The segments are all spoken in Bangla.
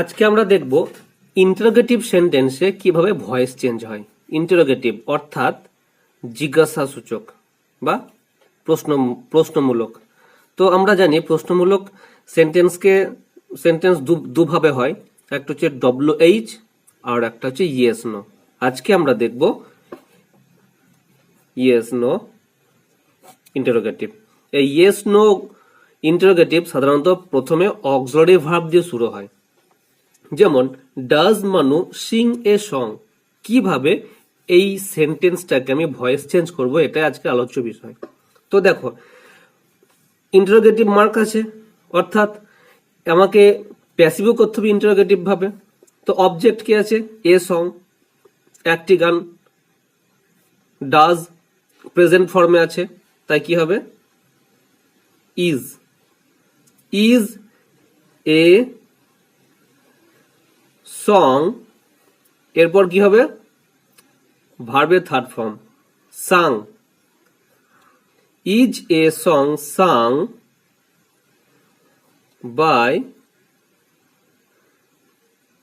আজকে আমরা দেখব ইন্টারোগেটিভ সেন্টেন্সে কিভাবে ভয়েস চেঞ্জ হয়। ইন্টারোগেটিভ অর্থাৎ জিজ্ঞাসাসূচক বা প্রশ্নমূলক। তো আমরা জানি প্রশ্নমূলক সেন্টেন্স দুভাবে হয়, একটা হচ্ছে WH আর একটা হচ্ছে ইয়েস নো। আজকে আমরা দেখব ইয়েস নো ইন্টারোগেটিভ। এই ইয়েস নো ইন্টারোগেটিভ সাধারণত প্রথমে অক্সিলারি ভার্ব দিয়ে শুরু হয়। যেমন ডাজ মানু সিং এ সং। কিভাবে এই সেন্টেন্সটাকে আমি ভয়েস চেঞ্জ করব, এটাই আজকে আলোচ্য বিষয়। তো দেখো, ইন্টারোগেটিভ মার্ক আছে, অর্থাৎ আমাকে প্যাসিভও করতে হবে ইন্টারোগেটিভ ভাবে। তো অবজেক্ট কি আছে? এ সং, একটি গান। ডাজ প্রেজেন্ট ফর্মে আছে, তাই কি হবে? Is a song. এরপর কি হবে? ভার্বের third form sung. Is a song sung by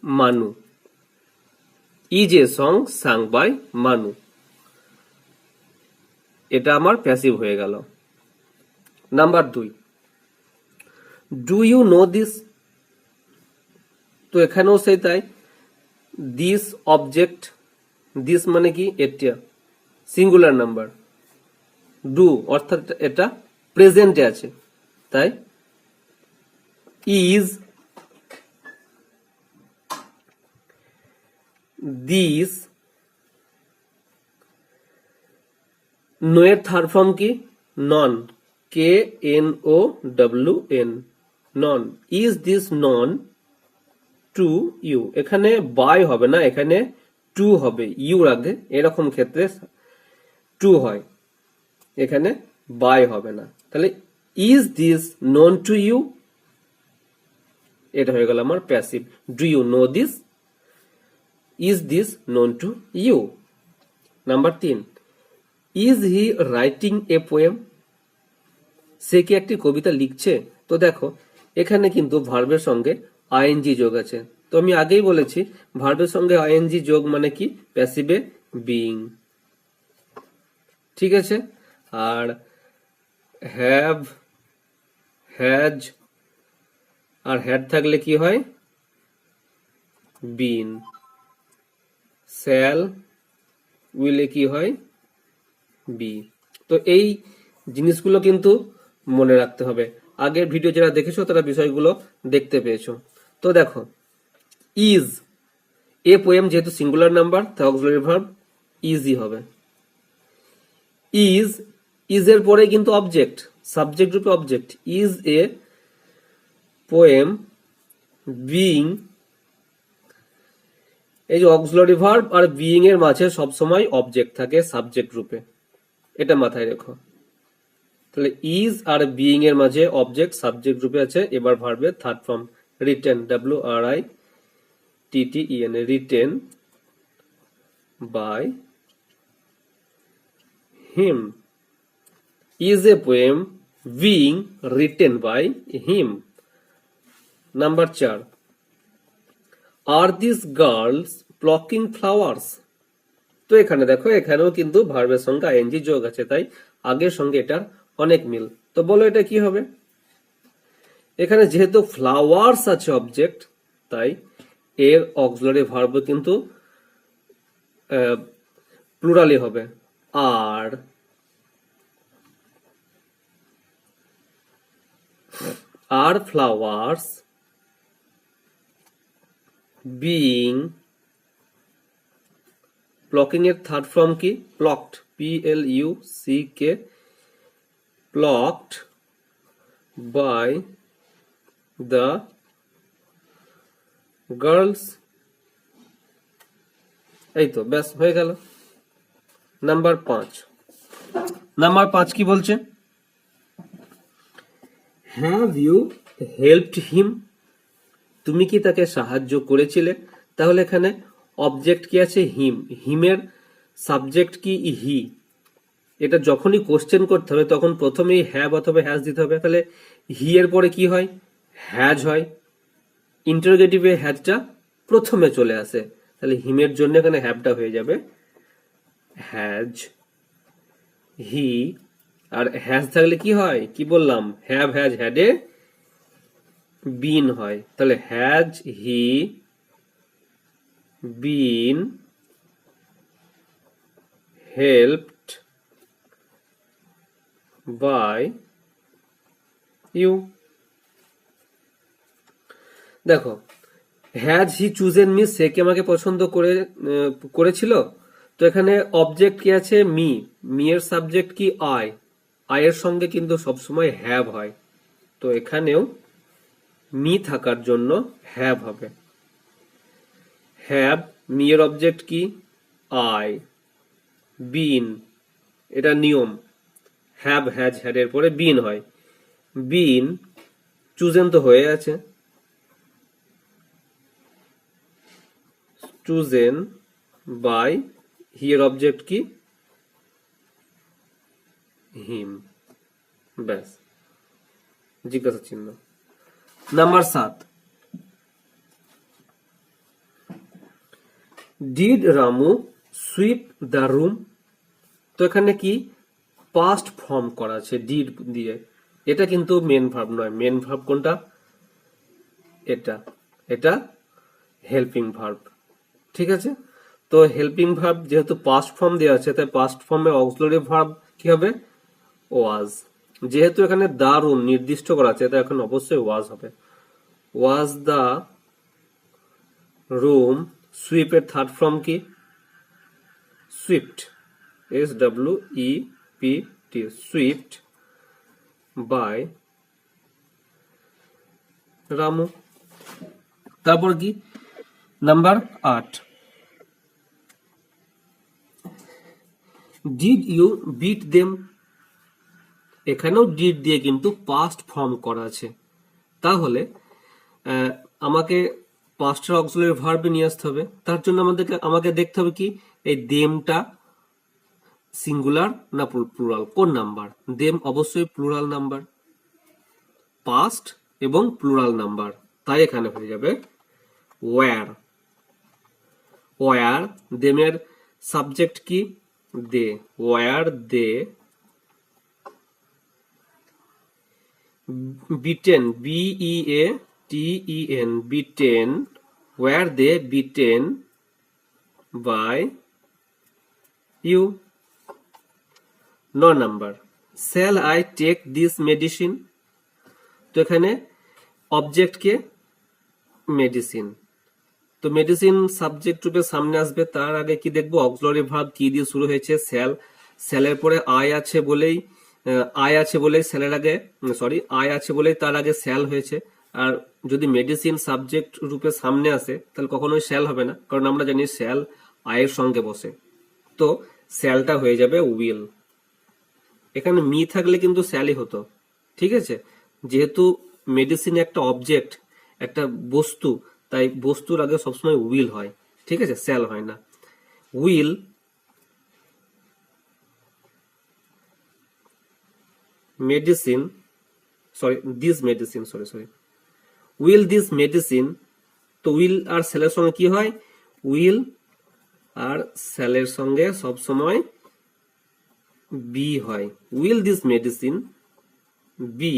Manu. Is a song sung by Manu. এটা আমার প্যাসিভ হয়ে গেল। Number 2, do you know this. তো এখানেও সেই তাই, দিস অবজেক্ট, দিস মানে কি? এটা সিঙ্গুলার নাম্বার। ডু অর্থাৎ এটা প্রেজেন্টে আছে, তাই ইজ দিস। নো এর থার্ড ফর্ম কি? Known, KNOWN, known. Is this known to you. এখানে বাই হবে না, এখানে টু হবে, ইউর আগে। এরকম ক্ষেত্রে টু হয়, এখানে বাই হবে না। তাহলে is this known to you, এটা হয়ে গেল আমার passive. Do you know this, is this known to you. Number 3, is he writing a poem. সে কি একটি কবিতা লিখছে? তো দেখো, এখানে কিন্তু ভার্বের সঙ্গে আইএনজি যোগ আছে। তো আমি আগেই বলেছি ভার্বের সঙ্গে আইএনজি যোগ মানে কি? প্যাসিভে বিইং। ঠিক আছে। আর হ্যাভ, হ্যাজ আর হ্যাড থাকলে কি হয়? বিন। শ্যাল, উইলে কি হয়? বি। তো এই জিনিসগুলো কিন্তু মনে রাখতে হবে। আগের ভিডিও যারা দেখেছো তারা বিষয়গুলো দেখতে পেয়েছো। তো দেখো, ইজ এ পোয়েম, যেহেতু সিঙ্গুলার নাম্বার তাই অক্সিলারি ভার্ব ইজই হবে। ইজ এর পরে কিন্তু অবজেক্ট, সাবজেক্ট রূপে object. Is a poem being. এই যে অক্সিলারি ভার্ব আর বিইং এর মাঝে সবসময় অবজেক্ট থাকে সাবজেক্ট রূপে, এটা মাথায় রেখো। তাহলে ইজ আর বিইং এর মাঝে অবজেক্ট সাবজেক্ট রূপে আছে। এবার ভার্বের third form written, WRITTEN, written by him. Is a poem being written by him. Number 4, are this girls plucking flowers. তো এখানে দেখো, এখানেও কিন্তু ভার্বের সঙ্গে আইএনজি যোগ আছে, তাই আগের সঙ্গে এটার অনেক মিল। তো বলো এটা কি হবে? এখানে যেহেতু ফ্লাওয়ার্স আছে অবজেক্ট, তাই এর অক্সিলারি ভার্ব কিন্তু প্লুরালি হবে। আর ফ্লাওয়ার্স বিইং। প্লকিং এর থার্ড ফর্ম কি? Plucked, PLUCK, plucked by the girls. এই তো ব্যাস হয়ে গেল। নাম্বার 5 কি বলছে? Have you helped him. তুমি কি তাকে সাহায্য করেছিলে? তাহলে এখানে অবজেক্ট কি আছে? হিম। হিমের সাবজেক্ট কি? হি। এটা যখনই কোশ্চেন করতে হবে তখন প্রথমেই হ্যাভ অথবা হ্যাজ দিতে হবে। তাহলে হি এর পরে কি হয়? হ্যাজ হয়। ইন্টারোগেটিভে হ্যাজটা প্রথমে চলে আসে, তাহলে হিমের জন্য এখানে হ্যাভটা হয়ে যাবে হ্যাজ। হি আর হ্যাজ থাকলে কি হয়, কি বললাম, হ্যাভ হ্যাজ হ্যাডে বিন হয়, তাহলে has he been helped by you. দেখো, হ্যাজ হি চুজেন মি, সে কি আমাকে পছন্দ করেছিল। তো এখানে অবজেক্ট কি আছে, মি, মি এর সাবজেক্ট কি আই, আই এর সঙ্গে কিন্তু সবসময় হ্যাভ হয়, তো এখানেও মি থাকার জন্য হ্যাভ হবে। হ্যাভ, মি এর অবজেক্ট কি আই, বিন, এটা নিয়ম, হ্যাভ হ্যাজ হ্যাড এর পরে বিন হয়, বিন চুজেন তো হয়ে আছে, চুজেন বাই, হি এর অবজেক্ট কি হিম, ব্যাস, জিজ্ঞাসা চিহ্ন। Number 7, did Ramu sweep the room. তো এখানে কি পাস্ট ফর্ম করা আছে ডিড দিয়ে, এটা কিন্তু মেন ভার্ব নয়, মেন ভার্ব কোনটা, এটা, এটা হেল্পিং ভার্ব, ঠিক আছে। তো হেল্পিং ভার্ব যেহেতু পাস্ট ফর্ম দেওয়া আছে, তাই পাস্ট ফর্মে অক্সিলারি ভার্ব কি হবে ওয়াজ, যেহেতু এখানে দা রুম নির্দিষ্ট করা আছে তাই এখন অবশ্যই ওয়াজ হবে। ওয়াজ দা রুম, সুইপ এর থার্ড ফর্ম কি swept, SWEPT, swept by Ramu. তারপর কি number 8, did you beat them. এখানেও ডিড দিয়ে কিন্তু পাস্ট ফর্ম করা আছে, তাহলে আমাকে পাস্টের অক্সিলারি ভার্বে নিয়ে আসতে হবে। তার জন্য আমাকে দেখতে হবে কি এই দেমটা সিঙ্গুলার না প্লুরাল, কোন নাম্বার, দেম অবশ্যই প্লুরাল নাম্বার, পাস্ট এবং প্লুরাল নাম্বার, তাই এখানে হয়ে যাবে ওয়্যার। ওয়্যার, দেমের সাবজেক্ট কি they, were they beaten, BEATEN, beaten, were they beaten by you. 9 number, shall I take this medicine. তো এখানে অবজেক্ট কে মেডিসিন, তো মেডিসিন সাবজেক্ট রূপে সামনে আসবে, তার আগে কি দেখবো অক্সিলারি ভার্ব কি দিয়ে শুরু হয়েছে শ্যাল, শ্যালের পরে আই আছে বলেই শ্যালের আগে আই আছে বলেই তার আগে শ্যাল হয়েছে। আর যদি মেডিসিন সাবজেক্ট রূপে সামনে আসে তাহলে কখনোই শ্যাল হবে না, কারণ আমরা জানি শ্যাল আয়ের সঙ্গে বসে, তো শ্যালটা হয়ে যাবে উইল। এখানে মি থাকলে কিন্তু শ্যালই হতো, ঠিক আছে, যেহেতু মেডিসিন একটা অবজেক্ট, একটা বস্তু, তাই বস্তুর আগে সবসময় উইল হয়, ঠিক আছে, শ্যাল হয় না। Will medicine, will this medicine, তো উইল আর শ্যালের সঙ্গে কি হয়, উইল আর শ্যালের সঙ্গে সবসময় বি হয়, উইল দিস মেডিসিন বি,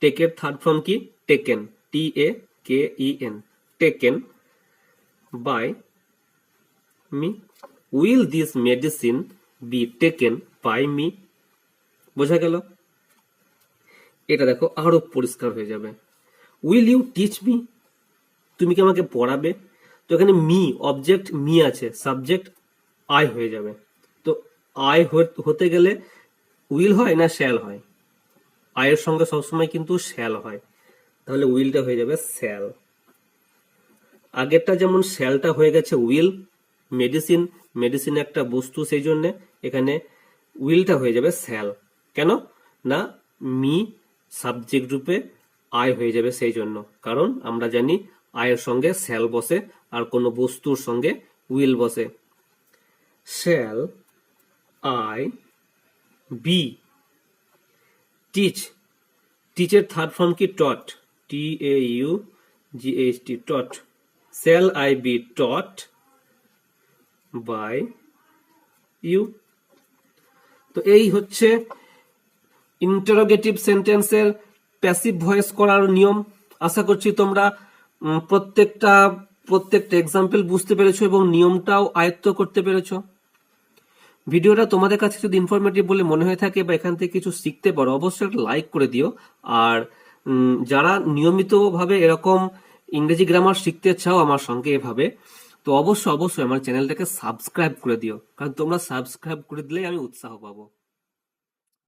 টেকের থার্ড ফর্ম কি taken, TAKEN, taken by me, will this medicine be taken by me. বোঝা গেল? এটা দেখো আরো পরিষ্কার হয়ে যাবে, উইল ইউ টিচ মি, তুমি কি আমাকে পড়াবে। তো এখানে মি অবজেক্ট মি আছে, সাবজেক্ট আই হয়ে যাবে, তো আই হতে গেলে উইল হয় না শ্যাল হয়, আয়ের সঙ্গে সবসময় কিন্তু শ্যাল হয়, তাহলে উইলটা হয়ে যাবে শ্যাল। আগেরটা যেমন শ্যালটা হয়ে গেছে উইল, মেডিসিন একটা বস্তু, সেই জন্য এখানে উইলটা হয়ে যাবে শ্যাল। কেন না, মি সাবজেক্ট রূপে আই হয়ে যাবে সেই জন্য, কারণ আমরা জানি আয়ের সঙ্গে শ্যাল বসে আর কোনো বস্তুর সঙ্গে উইল বসে। শ্যাল আই বি টিচ, টিচের থার্ড ফর্ম কি taught, TAUGHT, GHT taught, shall I be taught by you? তো এই হচ্ছে ইন্টারোগেটিভ সেন্টেন্সের প্যাসিভ ভয়েস করার নিয়ম। আশা করছি তোমরা প্রত্যেকটা এক্সাম্পল বুঝতে পেরেছো এবং নিয়মটাও আয়ত্ত করতে পেরেছো। ভিডিওটা তোমাদের কাছে যদি ইনফরমেটিভ বলে মনে হয়ে থাকে বা এখান থেকে কিছু শিখতে পারো, অবশ্যই একটা লাইক করে দিও। আর যারা নিয়মিতভাবে এরকম ইংরেজি গ্রামার শিখতে চাও আমার সঙ্গে এভাবে, তো অবশ্যই আমার চ্যানেলটাকে সাবস্ক্রাইব করে দিও, কারণ তোমরা সাবস্ক্রাইব করে দিলেই আমি উৎসাহ পাবো।